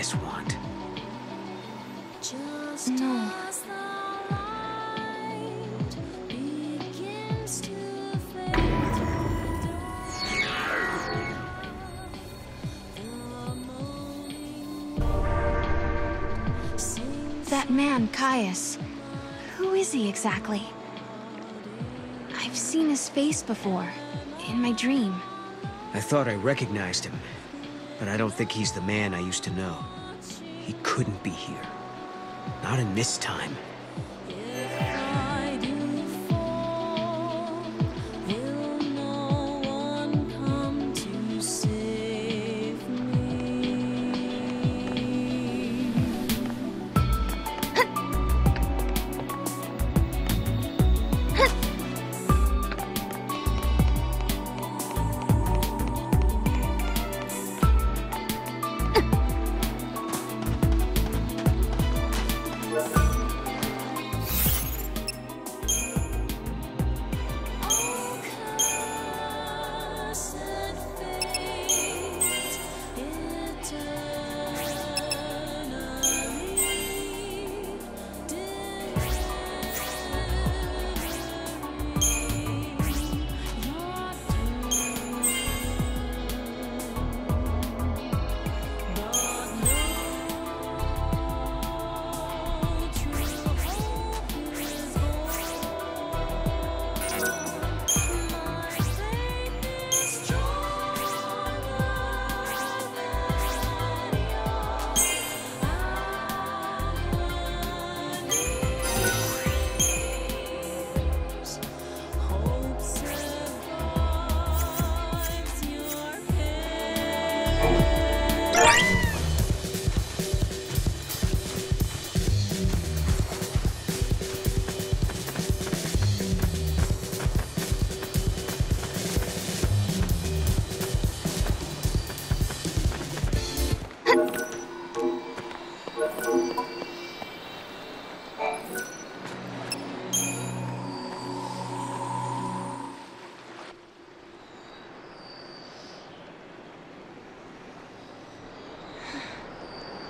guys want. No. That man, Caius. Who is he exactly? I've seen his face before, in my dream. I thought I recognized him, but I don't think he's the man I used to know. He couldn't be here. Not in this time.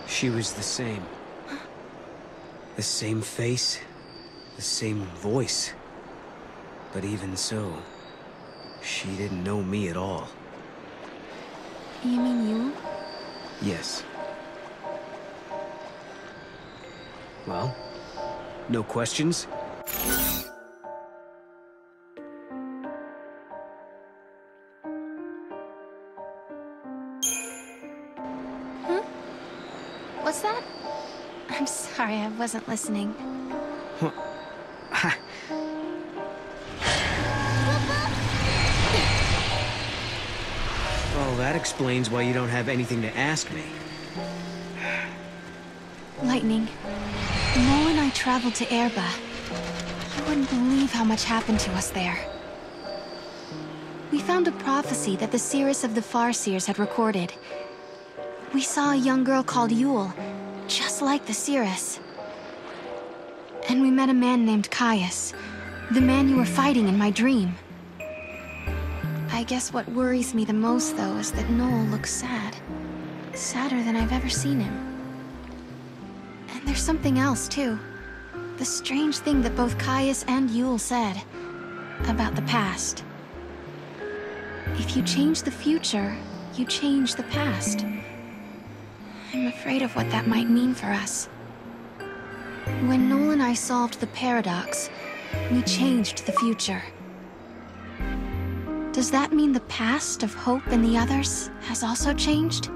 She was the same. The same face, the same voice. But even so, she didn't know me at all. You mean you? Yes. Well, no questions? What's that? I'm sorry, I wasn't listening. Huh. Well, that explains why you don't have anything to ask me. Lightning. Mo and I traveled to Erba. You wouldn't believe how much happened to us there. We found a prophecy that the seers of the Farseers had recorded. We saw a young girl called Yule, just like the seeress. And we met a man named Caius, the man you were fighting in my dream. I guess what worries me the most, though, is that Noel looks sad. Sadder than I've ever seen him. And there's something else, too. The strange thing that both Caius and Yule said about the past. If you change the future, you change the past. I'm afraid of what that might mean for us. When Noel and I solved the paradox, we changed the future. Does that mean the past of Hope and the others has also changed?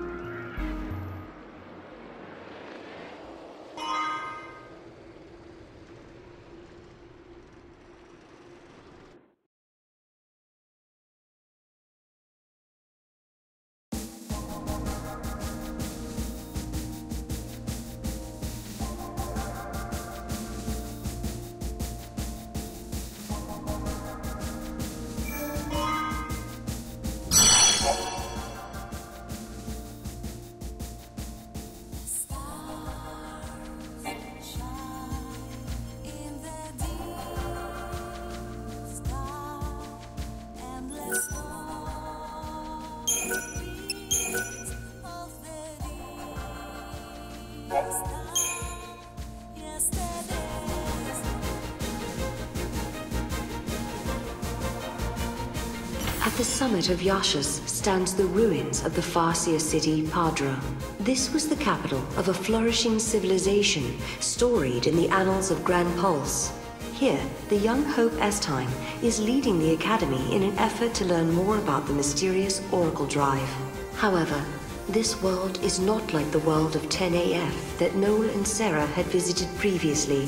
At the summit of Yashas stands the ruins of the Farseer city, Padra. This was the capital of a flourishing civilization, storied in the annals of Grand Pulse. Here, the young Hope Estime is leading the Academy in an effort to learn more about the mysterious Oracle Drive. However, this world is not like the world of 10AF that Noel and Sarah had visited previously.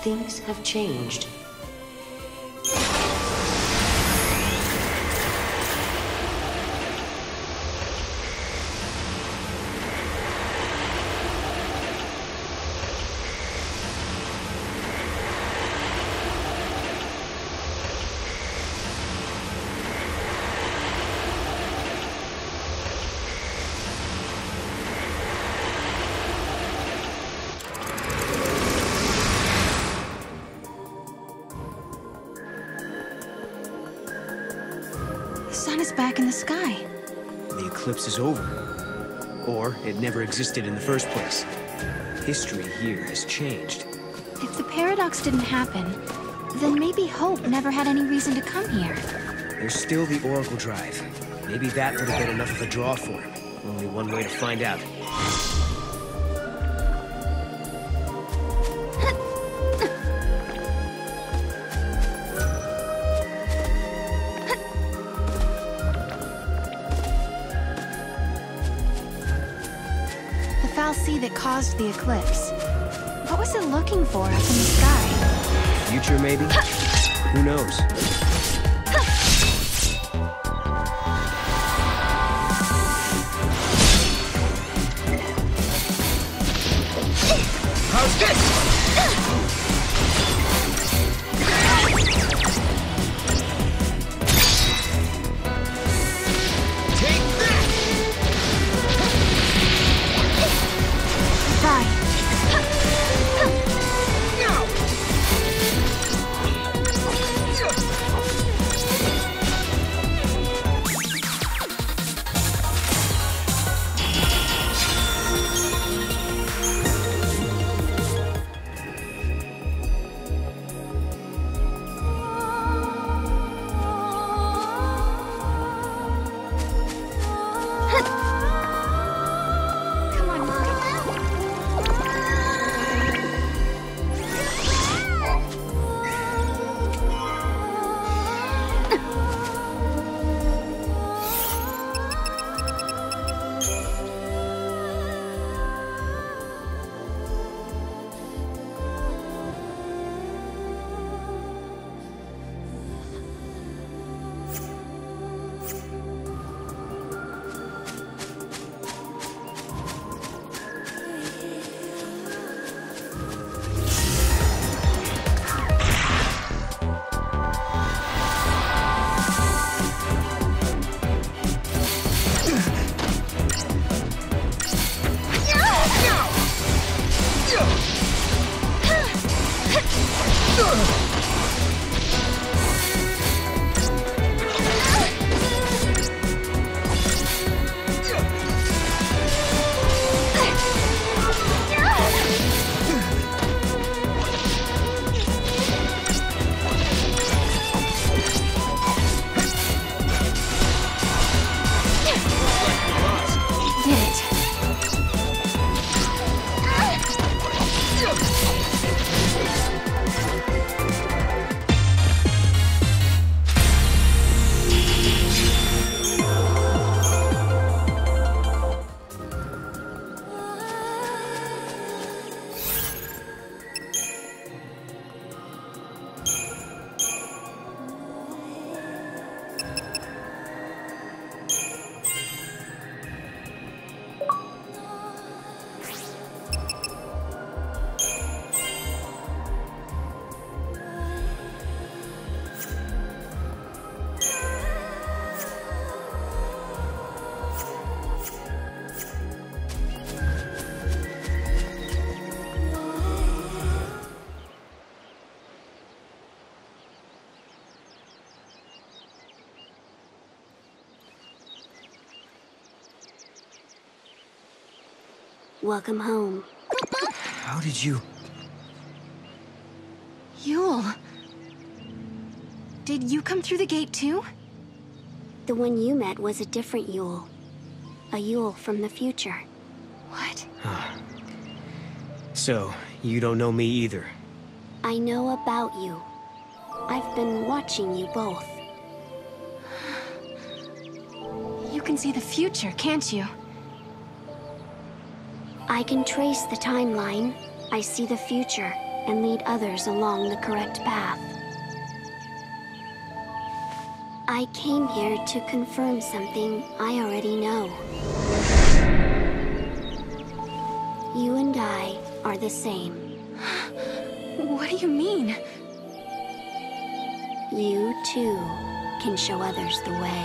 Things have changed. The sun is back in the sky. The eclipse is over. Or it never existed in the first place. History here has changed. If the paradox didn't happen, then maybe Hope never had any reason to come here. There's still the Oracle Drive. Maybe that would have been enough of a draw for him. Only one way to find out. The sea that caused the eclipse. What was it looking for up in the sky? Future, maybe? Who knows? How's this? Welcome home. How did you... Yule. Did you come through the gate too? the one you met was a different Yule. A Yule from the future. What? So, you don't know me either. I know about you. I've been watching you both. You can see the future, can't you? I can trace the timeline. I see the future and lead others along the correct path. I came here to confirm something I already know. You and I are the same. What do you mean? You, too, can show others the way.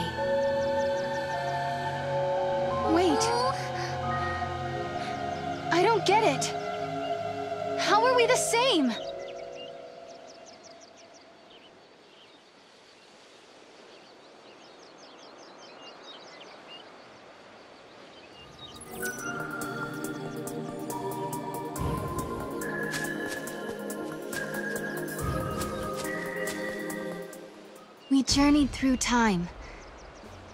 Wait. I don't get it. How are we the same? We journeyed through time,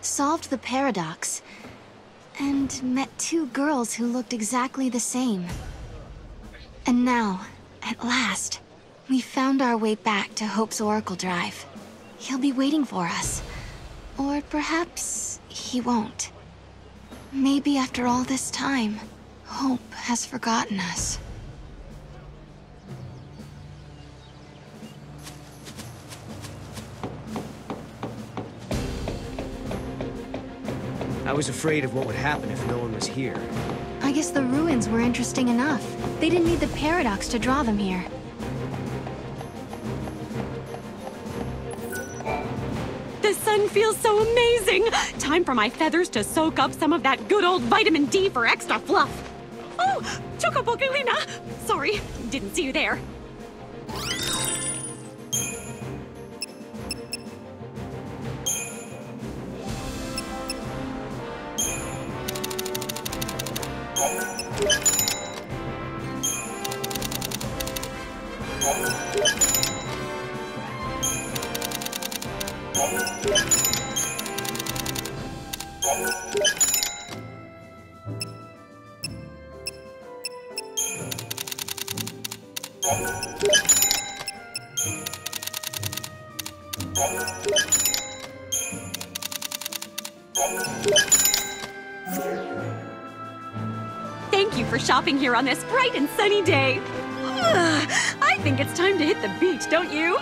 solved the paradox, and met two girls who looked exactly the same. And now, at last, we found our way back to Hope's Oracle Drive. He'll be waiting for us. Or perhaps he won't. Maybe after all this time, Hope has forgotten us. I was afraid of what would happen if no one was here. I guess the ruins were interesting enough. They didn't need the paradox to draw them here. The sun feels so amazing! Time for my feathers to soak up some of that good old vitamin D for extra fluff. Oh, Chocobogalina! Sorry, didn't see you there. Thank you for shopping here on this bright and sunny day. I think it's time to hit the beach, don't you?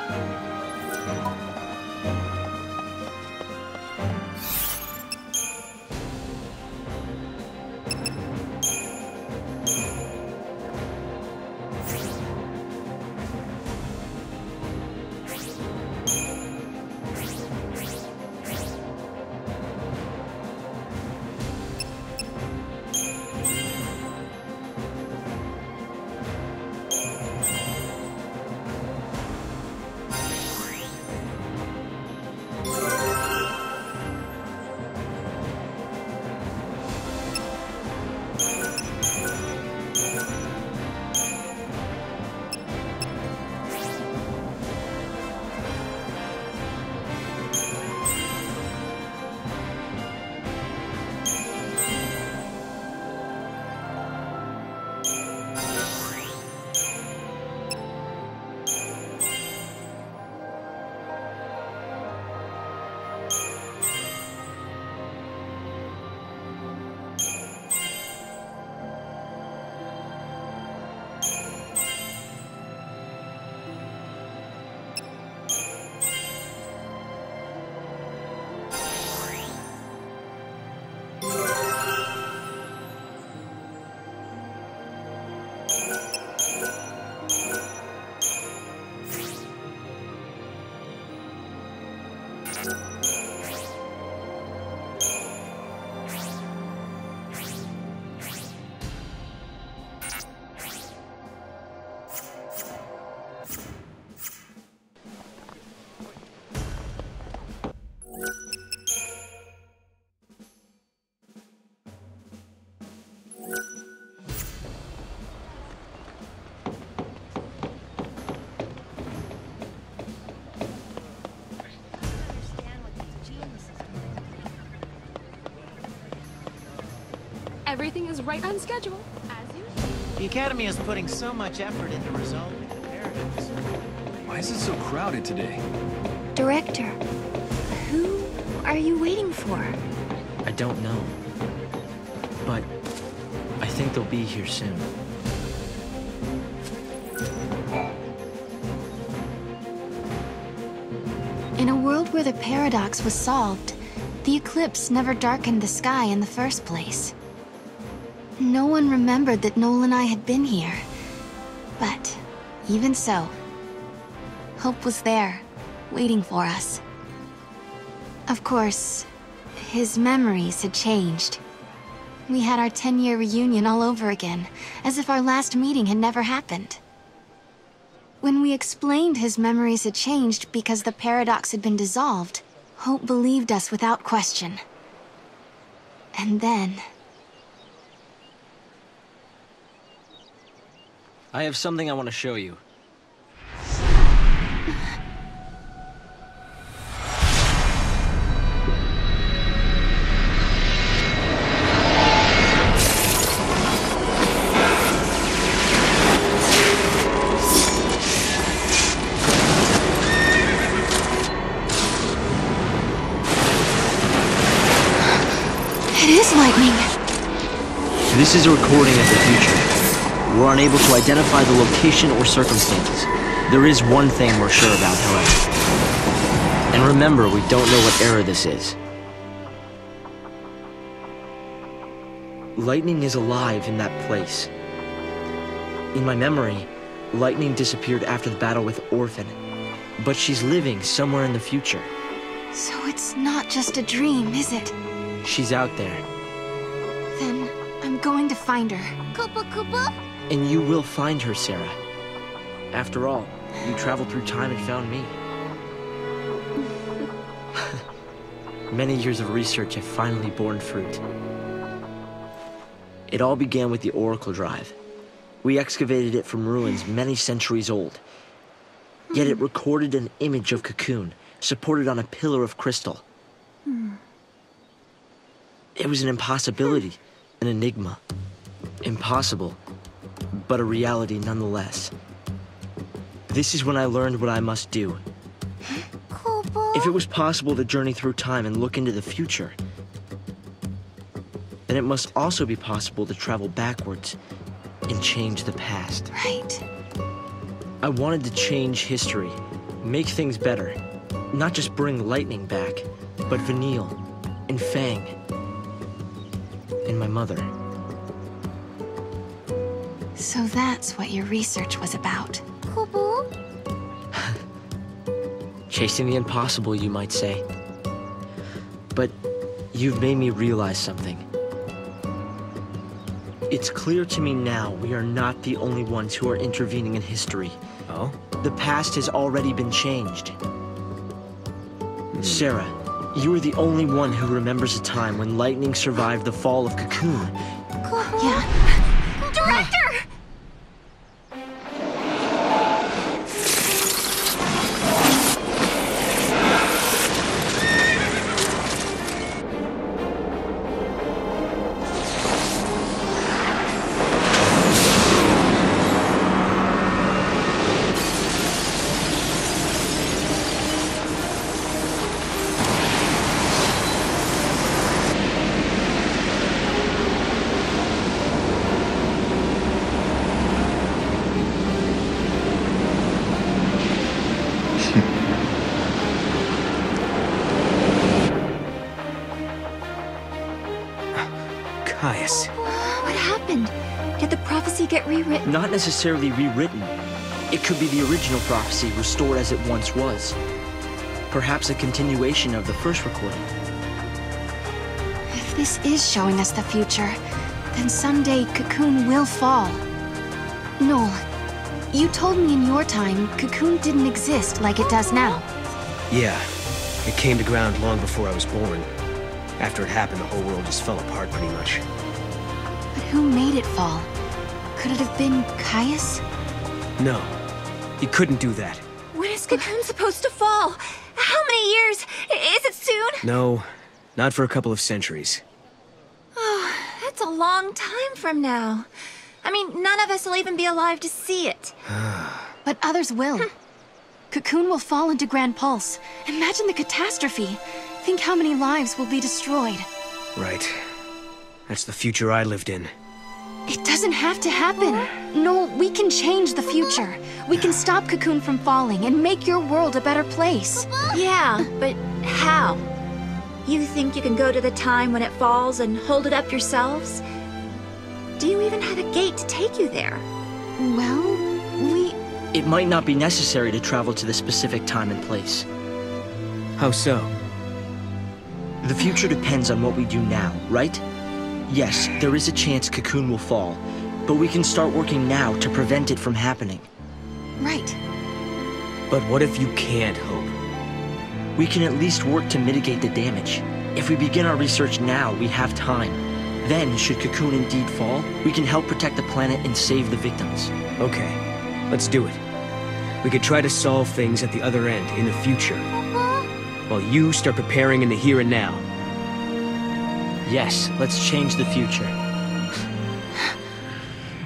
everything is right on schedule, as usual. The Academy is putting so much effort into resolving the paradox. Why is it so crowded today? Director, who are you waiting for? I don't know. But I think they'll be here soon. In a world where the paradox was solved, the eclipse never darkened the sky in the first place. No one remembered that Noel and I had been here. But even so, hope was there, waiting for us. Of course, his memories had changed. We had our 10-year reunion all over again, as if our last meeting had never happened. When we explained his memories had changed because the paradox had been dissolved, Hope believed us without question. And then... I have something I want to show you. It is lightning! This is a recording of the future. We're unable to identify the location or circumstances. There is one thing we're sure about, however. And remember, we don't know what era this is. Lightning is alive in that place. In my memory, Lightning disappeared after the battle with Orphan. But she's living somewhere in the future. So it's not just a dream, is it? She's out there. Then I'm going to find her. Koopa Koopa? And you will find her, Sarah. After all, you traveled through time and found me. Many years of research have finally borne fruit. It all began with the Oracle Drive. We excavated it from ruins many centuries old. Yet it recorded an image of Cocoon, supported on a pillar of crystal. It was an impossibility, an enigma. Impossible, but a reality nonetheless. This is when I learned what I must do. Koopa? If it was possible to journey through time and look into the future, then it must also be possible to travel backwards and change the past. Right. I wanted to change history, make things better. Not just bring Lightning back, but Vanille, and Fang, and my mother. So that's what your research was about. Koopa? Chasing the impossible, you might say. But you've made me realize something. It's clear to me now we are not the only ones who are intervening in history. Oh? The past has already been changed. Sarah, you are the only one who remembers a time when Lightning survived the fall of Cocoon. Koopa? Yeah. Director! Caius. What happened? Did the prophecy get rewritten? Not necessarily rewritten. It could be the original prophecy restored as it once was. Perhaps a continuation of the first recording. If this is showing us the future, then someday Cocoon will fall. Noel, you told me in your time Cocoon didn't exist like it does now. Yeah. It came to ground long before I was born. After it happened, the whole world just fell apart pretty much. But who made it fall? Could it have been Caius? No. He couldn't do that. When is Cocoon supposed to fall? How many years? Is it soon? No. Not for a couple of centuries. Oh, that's a long time from now. I mean, none of us will even be alive to see it. But others will. Cocoon will fall into Grand Pulse. Imagine the catastrophe. Think how many lives will be destroyed. Right. That's the future I lived in. It doesn't have to happen. No, we can change the future. We can stop Cocoon from falling and make your world a better place. Yeah, but how? You think you can go to the time when it falls and hold it up yourselves? Do you even have a gate to take you there? Well, It might not be necessary to travel to the specific time and place. How so? The future depends on what we do now, right? Yes, there is a chance Cocoon will fall, but we can start working now to prevent it from happening. Right. But what if you can't, Hope? We can at least work to mitigate the damage. If we begin our research now, we have time. Then, should Cocoon indeed fall, we can help protect the planet and save the victims. Okay, let's do it. We could try to solve things at the other end, in the future. While you start preparing in the here and now. Yes, let's change the future.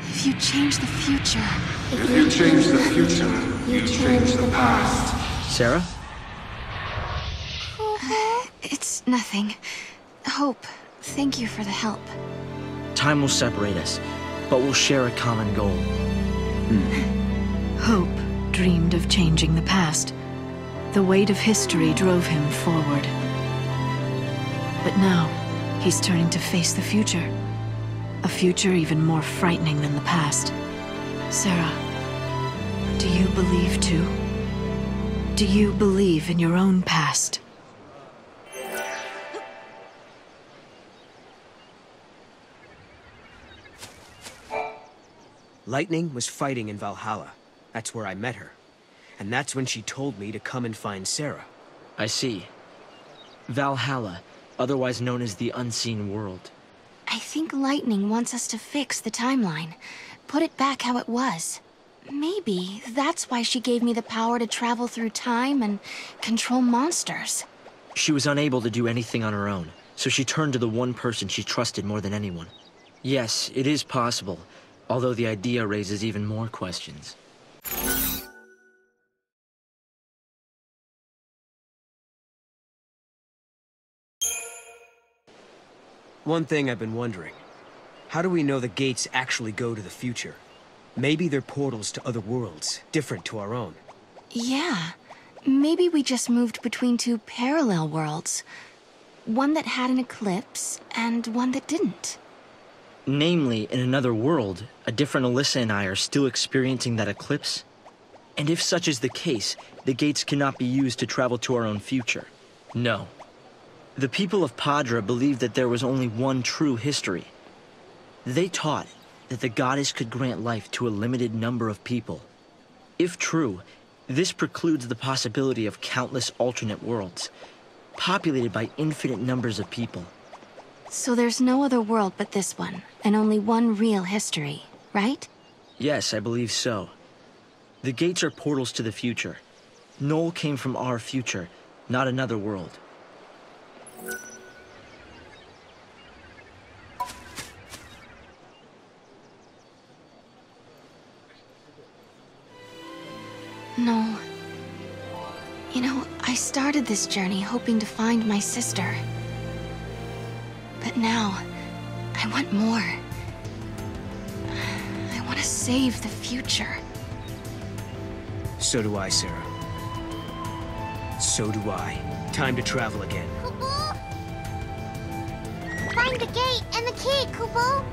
If you change the future... If you change the future, you change the past. Sarah? It's nothing. Hope, thank you for the help. Time will separate us, but we'll share a common goal. Hope dreamed of changing the past. The weight of history drove him forward. But now, he's turning to face the future. A future even more frightening than the past. Sarah, do you believe too? Do you believe in your own past? Lightning was fighting in Valhalla. That's where I met her. And that's when she told me to come and find Sarah. I see. Valhalla, otherwise known as the Unseen World. I think Lightning wants us to fix the timeline. Put it back how it was. Maybe that's why she gave me the power to travel through time and control monsters. She was unable to do anything on her own, so she turned to the one person she trusted more than anyone. Yes, it is possible, although the idea raises even more questions. One thing I've been wondering. How do we know the gates actually go to the future? Maybe they're portals to other worlds, different to our own. Yeah. Maybe we just moved between two parallel worlds. One that had an eclipse, and one that didn't. Namely, in another world, a different Alyssa and I are still experiencing that eclipse. And if such is the case, the gates cannot be used to travel to our own future. No. The people of Padra believed that there was only one true history. They taught that the goddess could grant life to a limited number of people. If true, this precludes the possibility of countless alternate worlds, populated by infinite numbers of people. So there's no other world but this one, and only one real history, right? Yes, I believe so. The gates are portals to the future. Noel came from our future, not another world. No. You know, I started this journey hoping to find my sister. But now, I want more. I want to save the future. So do I, Sarah. So do I. Time to travel again. Kupo? Find the gate and the key, Kupo!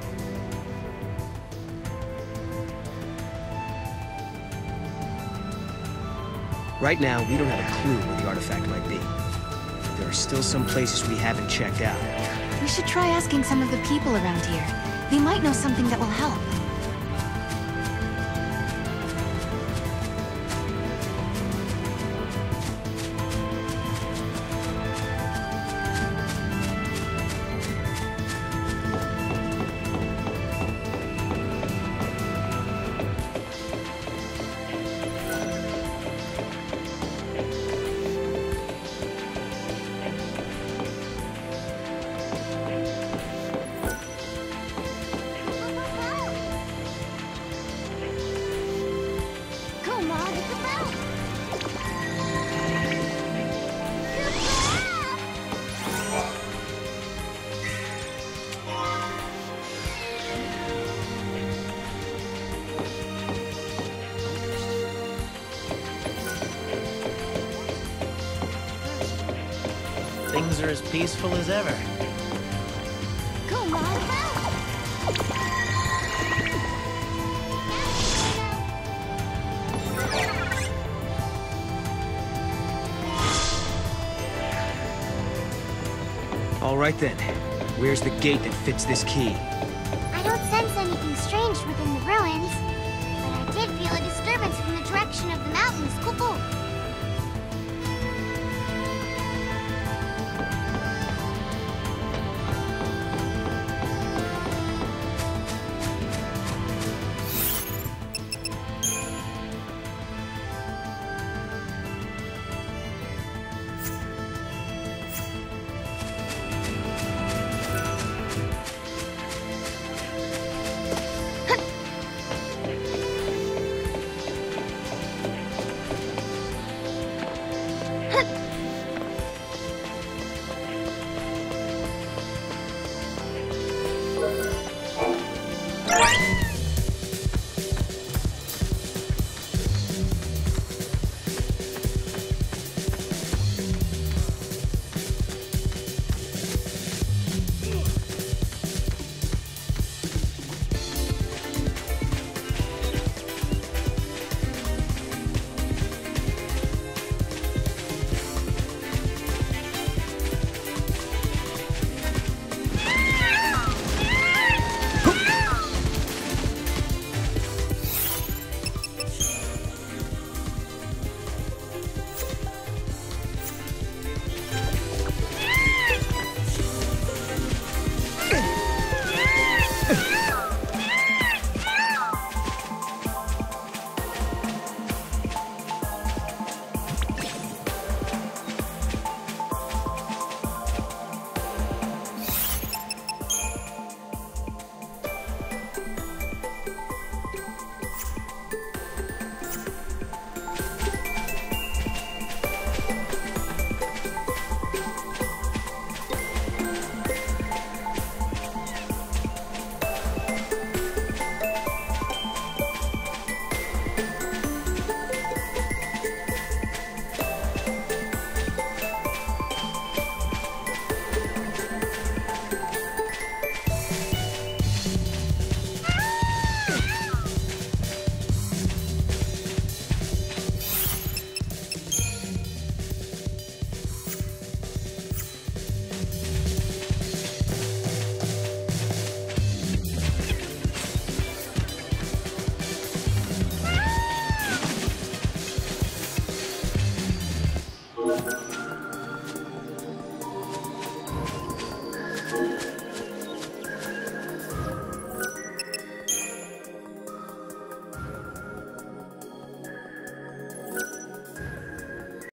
Right now, we don't have a clue where the artifact might be. There are still some places we haven't checked out. We should try asking some of the people around here. They might know something that will help. Come on, hit the bell. Things are as peaceful as ever. Come on, bell. All right then. Where's the gate that fits this key?